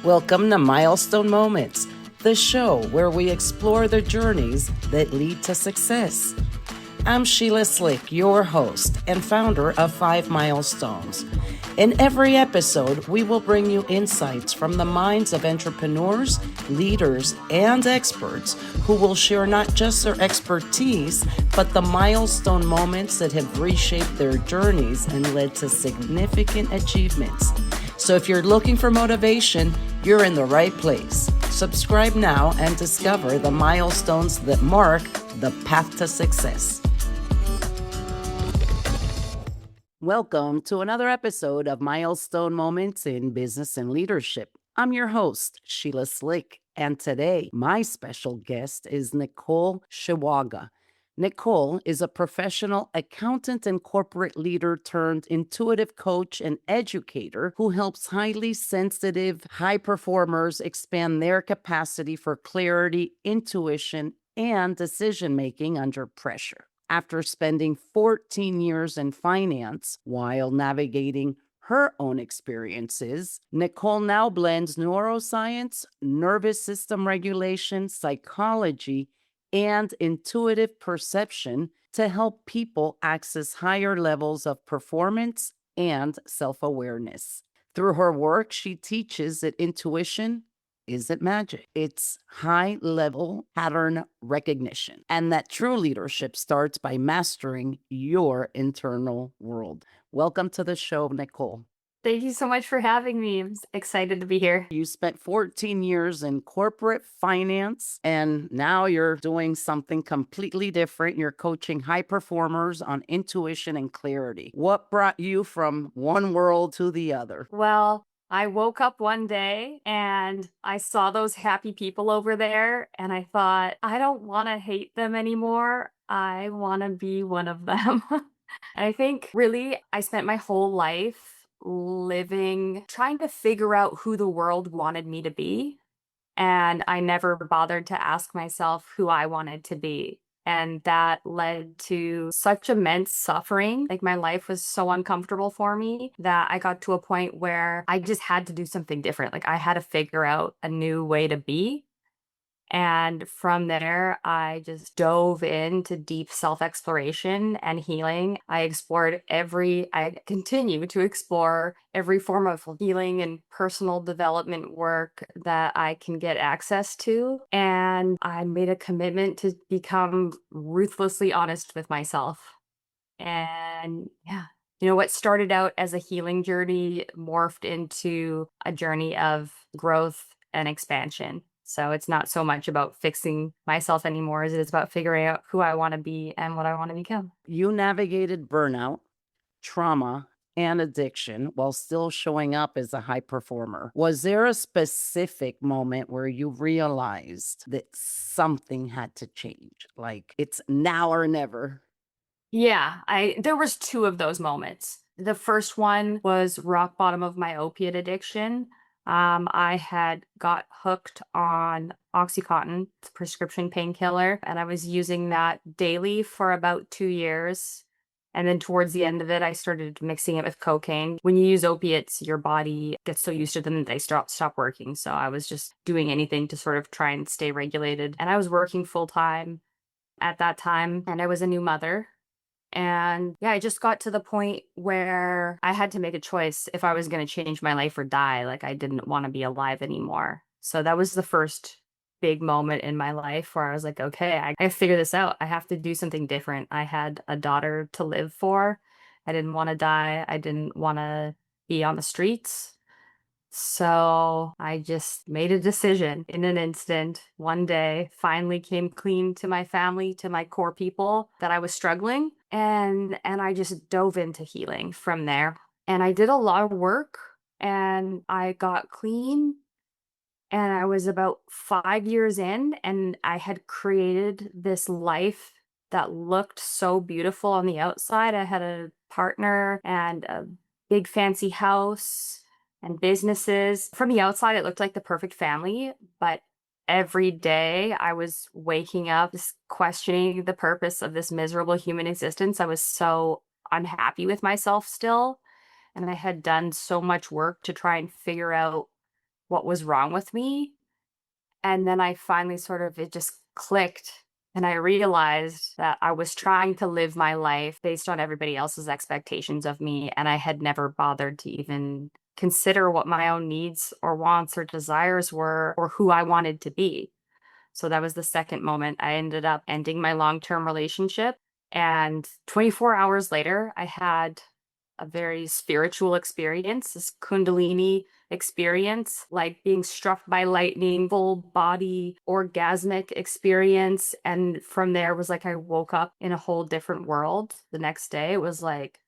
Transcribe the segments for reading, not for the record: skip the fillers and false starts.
Welcome to Milestone Moments, the show where we explore the journeys that lead to success. I'm Sheila Slick, your host and founder of 5 Milestones. In every episode, we will bring you insights from the minds of entrepreneurs, leaders, and experts who will share not just their expertise, but the milestone moments that have reshaped their journeys and led to significant achievements. So if you're looking for motivation, you're in the right place. Subscribe now and discover the milestones that mark the path to success. Welcome to another episode of Milestone Moments in Business and Leadership. I'm your host, Sheila Slick, and today my special guest is Nicole Shewaga. Nicole is a professional accountant and corporate leader turned intuitive coach and educator who helps highly sensitive, high performers expand their capacity for clarity, intuition, and decision making under pressure. After spending 14 years in finance while navigating her own experiences, Nicole now blends neuroscience, nervous system regulation, psychology, and intuitive perception to help people access higher levels of performance and self-awareness. Through her work, she teaches that intuition isn't magic. It's high-level pattern recognition, and that true leadership starts by mastering your internal world. Welcome to the show, Nicole. Thank you so much for having me. I'm excited to be here. You spent 14 years in corporate finance, and now you're doing something completely different. You're coaching high performers on intuition and clarity. What brought you from one world to the other? Well, I woke up one day and I saw those happy people over there, and I thought, I don't want to hate them anymore. I want to be one of them. And I think really I spent my whole life living, trying to figure out who the world wanted me to be. And I never bothered to ask myself who I wanted to be. And that led to such immense suffering. Like my life was so uncomfortable for me that I got to a point where I just had to do something different. Like I had to figure out a new way to be. And from there, I just dove into deep self exploration and healing. I continue to explore every form of healing and personal development work that I can get access to. And I made a commitment to become ruthlessly honest with myself. And yeah, what started out as a healing journey morphed into a journey of growth and expansion. So it's not so much about fixing myself anymore as it is about figuring out who I want to be and what I want to become. You navigated burnout, trauma, and addiction while still showing up as a high performer. Was there a specific moment where you realized that something had to change? Like it's now or never? Yeah, I there was two of those moments. The first one was rock bottom of my opiate addiction. I had got hooked on Oxycontin, it's a prescription painkiller, and I was using that daily for about 2 years. And then towards the end of it, I started mixing it with cocaine. When you use opiates, your body gets so used to them that they stop working. So I was just doing anything to sort of try and stay regulated. And I was working full time at that time, and I was a new mother. And yeah, I just got to the point where I had to make a choice if I was going to change my life or die. Like I didn't want to be alive anymore. So that was the first big moment in my life where I was like, okay, I gotta figure this out. I have to do something different. I had a daughter to live for. I didn't want to die. I didn't want to be on the streets. So I just made a decision in an instant. One day, finally came clean to my family, to my core people that I was struggling, and I just dove into healing from there. And I did a lot of work and I got clean, and I was about 5 years in, and I had created this life that looked so beautiful on the outside. I had a partner and a big fancy house and businesses. From the outside, it looked like the perfect family, but every day I was waking up just questioning the purpose of this miserable human existence. I was so unhappy with myself still, and I had done so much work to try and figure out what was wrong with me. And then I finally sort of it just clicked, and I realized that I was trying to live my life based on everybody else's expectations of me, and I had never bothered to even consider what my own needs or wants or desires were or who I wanted to be. So that was the second moment. I ended up ending my long-term relationship, and 24 hours later, I had a very spiritual experience, this Kundalini experience, like being struck by lightning, full body orgasmic experience. And from there was like I woke up in a whole different world the next day. It was like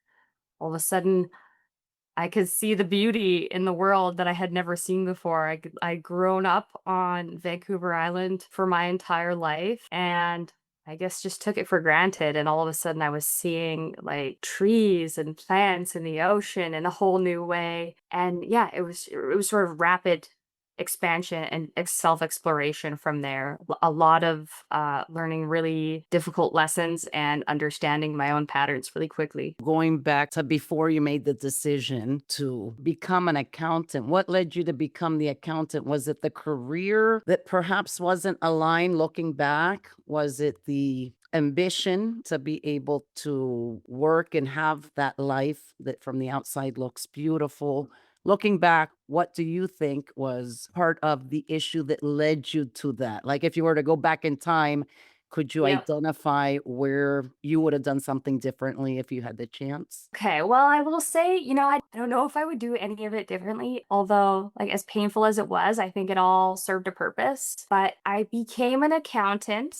all of a sudden I could see the beauty in the world that I had never seen before. I'd grown up on Vancouver Island for my entire life, and I guess just took it for granted. And all of a sudden, I was seeing like trees and plants in the ocean in a whole new way. And yeah, it was sort of rapid expansion and self exploration from there. A lot of learning really difficult lessons and understanding my own patterns really quickly. Going back to before you made the decision to become an accountant, what led you to become the accountant? Was it the career that perhaps wasn't aligned looking back? Was it the ambition to be able to work and have that life that from the outside looks beautiful? Looking back, what do you think was part of the issue that led you to that? Like if you were to go back in time, could you Yep. identify where you would have done something differently if you had the chance? Okay, well, I will say, I don't know if I would do any of it differently, although, like, as painful as it was, I think it all served a purpose. But I became an accountant.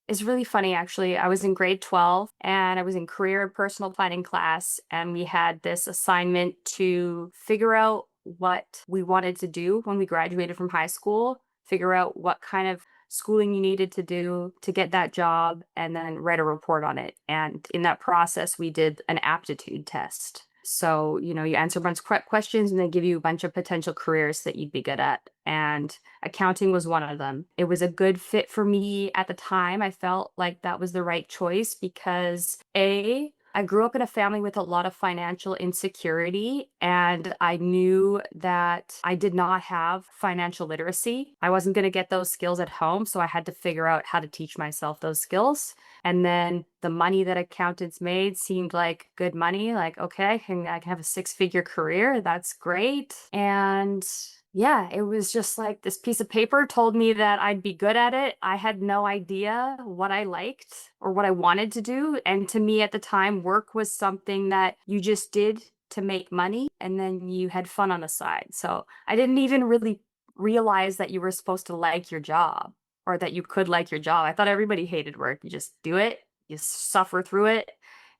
It's really funny, actually. I was in grade 12 and I was in career and personal planning class, and we had this assignment to figure out what we wanted to do when we graduated from high school, figure out what kind of schooling you needed to do to get that job, and then write a report on it. And in that process, we did an aptitude test. So, you answer a bunch of questions and they give you a bunch of potential careers that you'd be good at. And accounting was one of them. It was a good fit for me at the time. I felt like that was the right choice because I grew up in a family with a lot of financial insecurity, and I knew that I did not have financial literacy. I wasn't going to get those skills at home, so I had to figure out how to teach myself those skills. And then the money that accountants made seemed like good money. Like, okay, I can have a six-figure career. That's great. And yeah, it was just like this piece of paper told me that I'd be good at it. I had no idea what I liked or what I wanted to do. And to me at the time, work was something that you just did to make money and then you had fun on the side. So I didn't even really realize that you were supposed to like your job or that you could like your job. I thought everybody hated work. You just do it, you suffer through it,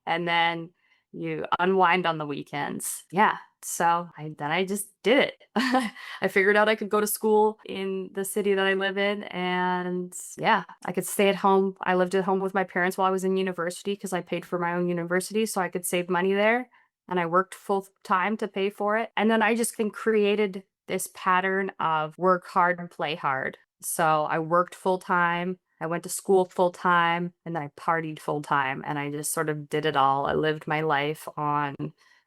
and then you unwind on the weekends. Yeah. So I just did it. I figured out I could go to school in the city that I live in, and yeah, I could stay at home. I lived at home with my parents while I was in university because I paid for my own university so I could save money there, and I worked full time to pay for it. And then I just think created this pattern of work hard and play hard. So I worked full time, I went to school full time, and then I partied full time, and I just sort of did it all. I lived my life on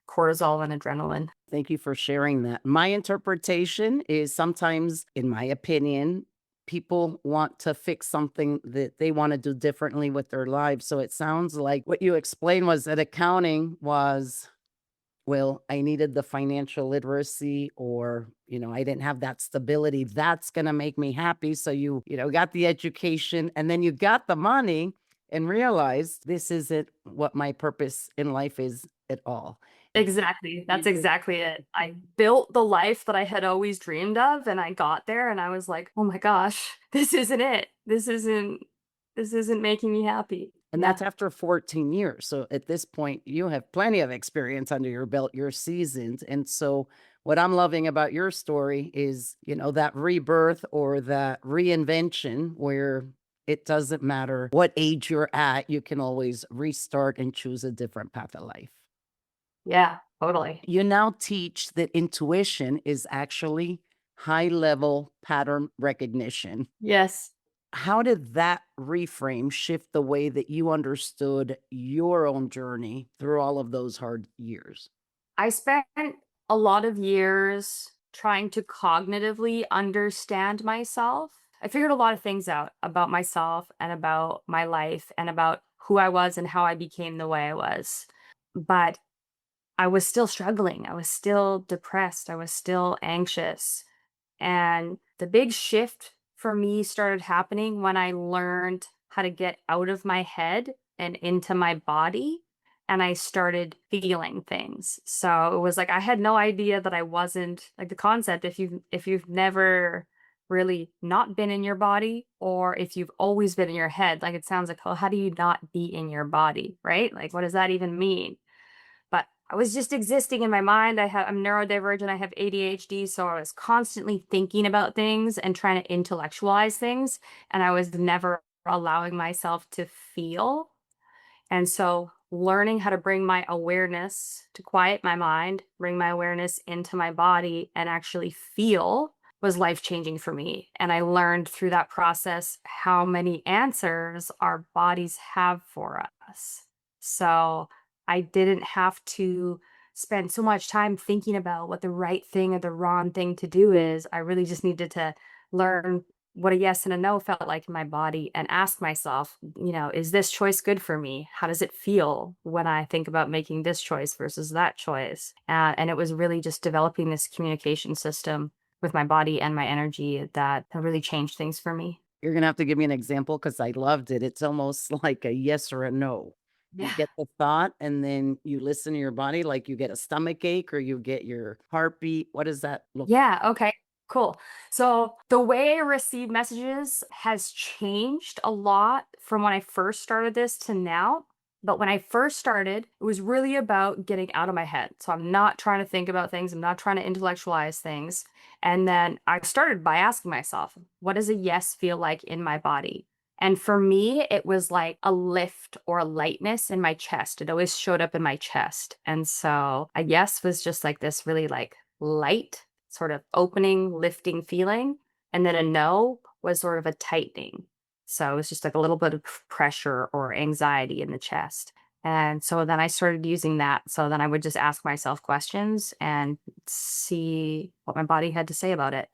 cortisol and adrenaline. Thank you for sharing that. My interpretation is sometimes, in my opinion, people want to fix something that they want to do differently with their lives. So it sounds like what you explained was that accounting was, well, I needed the financial literacy or, I didn't have that stability. That's going to make me happy. So you got the education and then you got the money and realized this isn't what my purpose in life is at all. Exactly. You That's did. exactly it. I built the life that I had always dreamed of, and I got there and I was like, "Oh my gosh, this isn't it. This isn't making me happy." And Yeah. that's after 14 years. So at this point, you have plenty of experience under your belt. You're seasoned. And so what I'm loving about your story is, that rebirth or that reinvention where it doesn't matter what age you're at, you can always restart and choose a different path of life. Yeah, totally. You now teach that intuition is actually high level pattern recognition. Yes. How did that reframe shift the way that you understood your own journey through all of those hard years? I spent a lot of years trying to cognitively understand myself. I figured a lot of things out about myself and about my life and about who I was and how I became the way I was. But I was still struggling. I was still depressed. I was still anxious. And the big shift for me started happening when I learned how to get out of my head and into my body, and I started feeling things. So it was like I had no idea that I wasn't like the concept if you've never really not been in your body, or if you've always been in your head, like it sounds like, oh, how do you not be in your body, right? Like what does that even mean? But I was just existing in my mind. I'm neurodivergent. I have ADHD, so I was constantly thinking about things and trying to intellectualize things, and I was never allowing myself to feel. And so learning how to bring my awareness to quiet my mind, bring my awareness into my body and actually feel was life changing for me. And I learned through that process how many answers our bodies have for us. So I didn't have to spend so much time thinking about what the right thing or the wrong thing to do is. I really just needed to learn what a yes and a no felt like in my body and ask myself, is this choice good for me? How does it feel when I think about making this choice versus that choice? And it was really just developing this communication system with my body and my energy that really changed things for me. You're gonna have to give me an example because I loved it. It's almost like a yes or a no. You Yeah. get the thought and then you listen to your body, like you get a stomach ache or you get your heartbeat. What does that look like? Yeah, okay, cool. So the way I receive messages has changed a lot from when I first started this to now. But when I first started, it was really about getting out of my head. So I'm not trying to think about things, I'm not trying to intellectualize things. And then I started by asking myself, what does a yes feel like in my body? And for me, it was like a lift or a lightness in my chest. It always showed up in my chest. And so a yes was just like this really like light sort of opening, lifting feeling. And then a no was sort of a tightening. So it was just like a little bit of pressure or anxiety in the chest. And so then I started using that. So then I would just ask myself questions and see what my body had to say about it.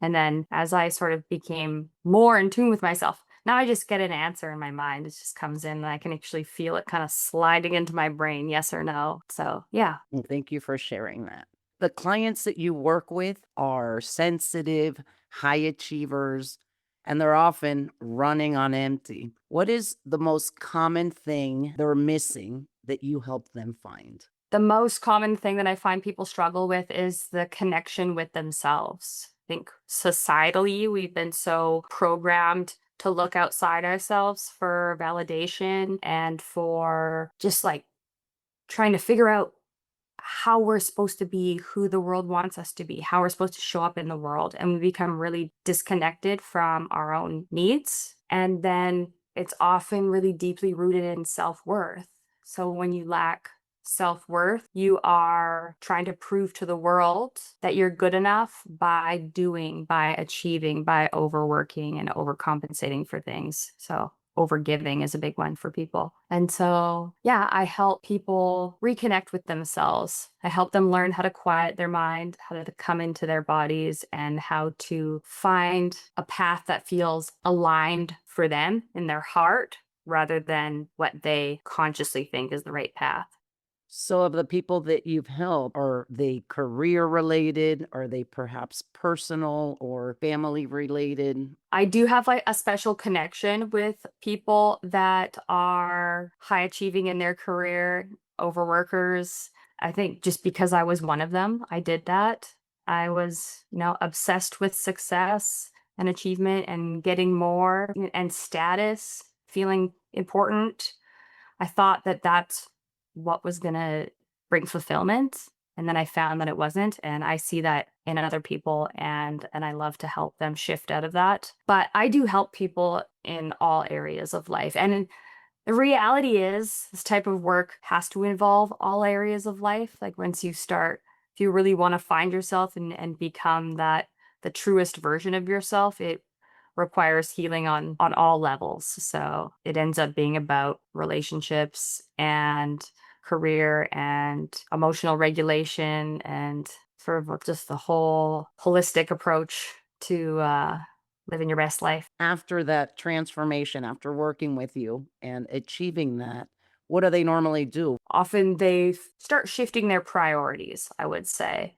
And then as I sort of became more in tune with myself, now I just get an answer in my mind. It just comes in and I can actually feel it kind of sliding into my brain, yes or no. So yeah. Well, thank you for sharing that. The clients that you work with are sensitive, high achievers, and they're often running on empty. What is the most common thing they're missing that you help them find? The most common thing that I find people struggle with is the connection with themselves. I think societally, we've been so programmed to look outside ourselves for validation and for just like trying to figure out how we're supposed to be, who the world wants us to be, how we're supposed to show up in the world. And we become really disconnected from our own needs. And then it's often really deeply rooted in self worth. So when you lack self worth, you are trying to prove to the world that you're good enough by doing, by achieving, by overworking and overcompensating for things. So overgiving is a big one for people. And so, yeah, I help people reconnect with themselves. I help them learn how to quiet their mind, how to come into their bodies, and how to find a path that feels aligned for them in their heart rather than what they consciously think is the right path. So, of the people that you've helped, are they career related? Are they perhaps personal or family related? I do have like a special connection with people that are high achieving in their career, overworkers. I think just because I was one of them, I did that. I was, obsessed with success and achievement and getting more and status, feeling important. I thought that that's what was gonna bring fulfillment, and then I found that it wasn't, and I see that in other people, and I love to help them shift out of that. But I do help people in all areas of life, and the reality is this type of work has to involve all areas of life. Like, once you start if you really wanna find yourself and become the truest version of yourself, it requires healing on all levels. So it ends up being about relationships and career and emotional regulation and sort of just the whole holistic approach to living your best life. After that transformation, after working with you and achieving that, what do they normally do? Often they start shifting their priorities, I would say,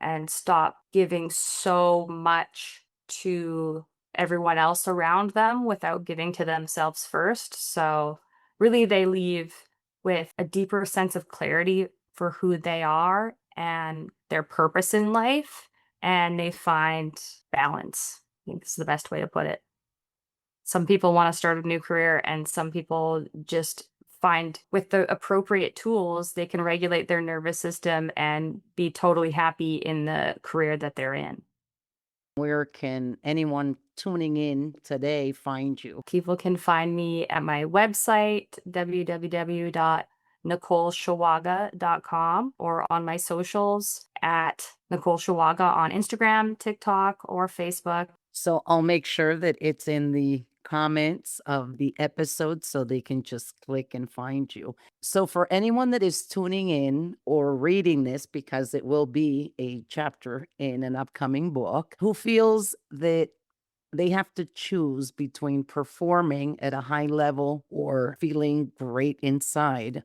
and stop giving so much to everyone else around them without giving to themselves first. So, really, they leave with a deeper sense of clarity for who they are and their purpose in life, and they find balance. I think this is the best way to put it. Some people wanna start a new career, and some people just find with the appropriate tools, they can regulate their nervous system and be totally happy in the career that they're in. Where can anyone tuning in today find you? People can find me at my website, www.nicoleshewaga.com, or on my socials at Nicole Shewaga on Instagram, TikTok, or Facebook. So I'll make sure that it's in the comments of the episode so they can just click and find you. So for anyone that is tuning in or reading this, because it will be a chapter in an upcoming book, who feels that they have to choose between performing at a high level or feeling great inside,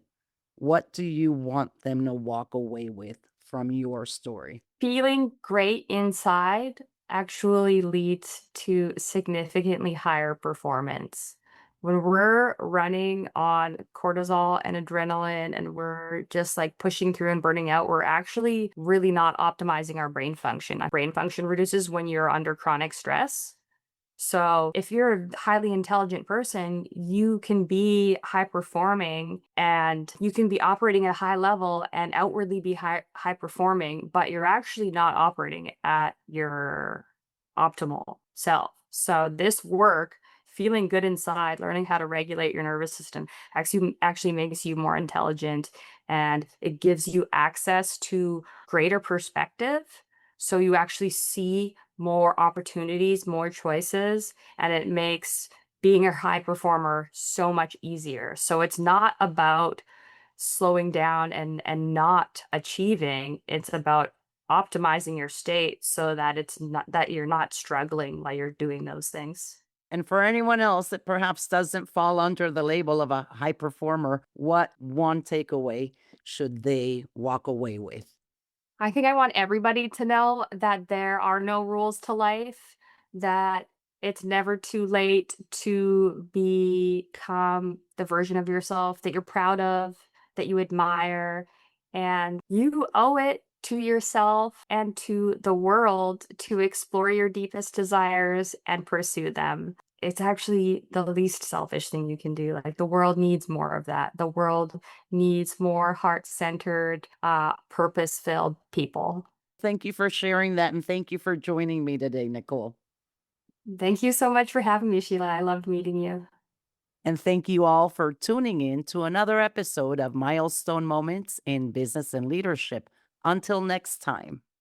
what do you want them to walk away with from your story? Feeling great inside actually leads to significantly higher performance. When we're running on cortisol and adrenaline and we're just like pushing through and burning out, we're actually really not optimizing our brain function. Our brain function reduces when you're under chronic stress. So, if you're a highly intelligent person, you can be high performing and you can be operating at a high level and outwardly be high performing, but you're actually not operating at your optimal self. So, this work, feeling good inside, learning how to regulate your nervous system actually makes you more intelligent, and it gives you access to greater perspective. So you actually see more opportunities, more choices, and it makes being a high performer so much easier. So it's not about slowing down and not achieving. It's about optimizing your state so that it's not that you're not struggling while you're doing those things. And for anyone else that perhaps doesn't fall under the label of a high performer, what one takeaway should they walk away with? I think I want everybody to know that there are no rules to life, that it's never too late to become the version of yourself that you're proud of, that you admire, and you owe it to yourself and to the world to explore your deepest desires and pursue them. It's actually the least selfish thing you can do. Like, the world needs more of that. The world needs more heart-centered, purpose-filled people. Thank you for sharing that. And thank you for joining me today, Nicole. Thank you so much for having me, Sheila. I loved meeting you. And thank you all for tuning in to another episode of Milestone Moments in Business and Leadership. Until next time.